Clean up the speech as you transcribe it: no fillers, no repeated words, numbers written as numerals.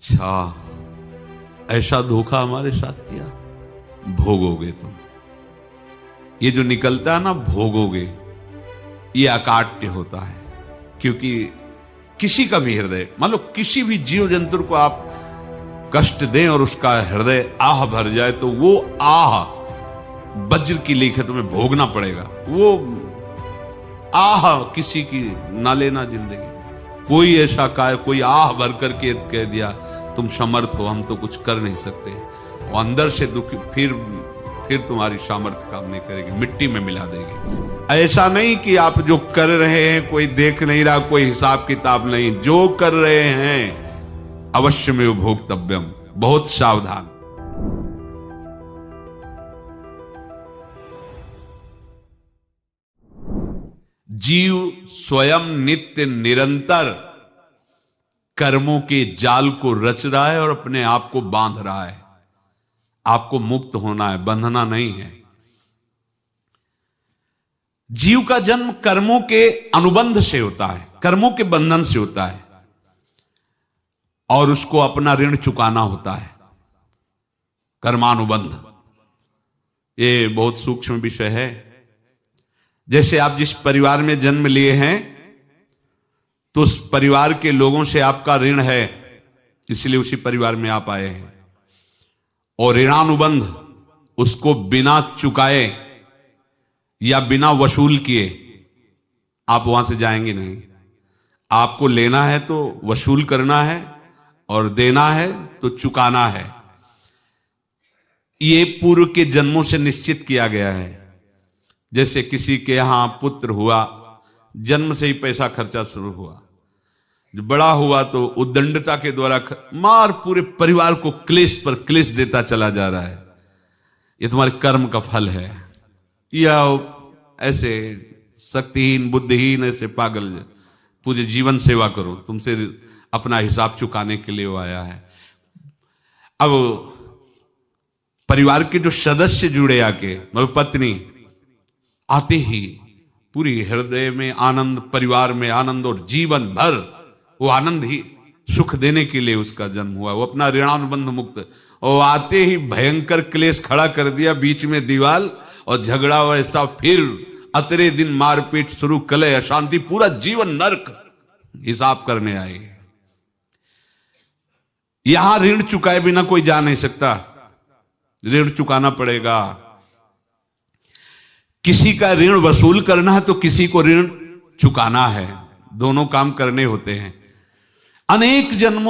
अच्छा, ऐसा धोखा हमारे साथ किया, भोगोगे तुम। ये जो निकलता है ना भोगोगे, ये अकाट्य होता है। क्योंकि किसी का भी हृदय, मान लो किसी भी जीव जंतु को आप कष्ट दें और उसका हृदय आह भर जाए, तो वो आह वज्र की लेख तुम्हें भोगना पड़ेगा। वो आह किसी की ना लेना जिंदगी। कोई ऐसा कोई आह भर करके कह दिया तुम समर्थ हो, हम तो कुछ कर नहीं सकते, और अंदर से दुखी, फिर तुम्हारी सामर्थ्य काम नहीं करेगी, मिट्टी में मिला देगी। ऐसा नहीं कि आप जो कर रहे हैं कोई देख नहीं रहा, कोई हिसाब किताब नहीं, जो कर रहे हैं अवश्य में भोक्तव्यम, बहुत सावधान। जीव स्वयं नित्य निरंतर कर्मों के जाल को रच रहा है और अपने आप को बांध रहा है। आपको मुक्त होना है, बंधना नहीं है। जीव का जन्म कर्मों के अनुबंध से होता है, कर्मों के बंधन से होता है, और उसको अपना ऋण चुकाना होता है। कर्मानुबंध ये बहुत सूक्ष्म विषय है। जैसे आप जिस परिवार में जन्म लिए हैं, तो उस परिवार के लोगों से आपका ऋण है, इसलिए उसी परिवार में आप आए हैं। और ऋणानुबंध, उसको बिना चुकाए या बिना वसूल किए आप वहां से जाएंगे नहीं। आपको लेना है तो वसूल करना है, और देना है तो चुकाना है। ये पूर्व के जन्मों से निश्चित किया गया है। जैसे किसी के यहां पुत्र हुआ, जन्म से ही पैसा खर्चा शुरू हुआ, जो बड़ा हुआ तो उद्दंडता के द्वारा मार पूरे परिवार को क्लेश पर क्लेश देता चला जा रहा है। ये तुम्हारे कर्म का फल है। या ऐसे शक्तिहीन बुद्धिहीन ऐसे पागल पूरे जीवन सेवा करो, तुमसे अपना हिसाब चुकाने के लिए वो आया है। अब परिवार के जो सदस्य जुड़े आके, मतलब पत्नी आते ही पूरी हृदय में आनंद, परिवार में आनंद, और जीवन भर वो आनंद ही सुख देने के लिए उसका जन्म हुआ। वो अपना ऋणानुबंध मुक्त, और आते ही भयंकर क्लेश खड़ा कर दिया, बीच में दीवाल और झगड़ा वैसा, फिर अतरे दिन मारपीट शुरू, कलह अशांति, पूरा जीवन नरक हिसाब करने आए। यहां ऋण चुकाए बिना कोई जा नहीं सकता, ऋण चुकाना पड़ेगा। किसी का ऋण वसूल करना है तो किसी को ऋण चुकाना है, दोनों काम करने होते हैं। अनेक जन्मों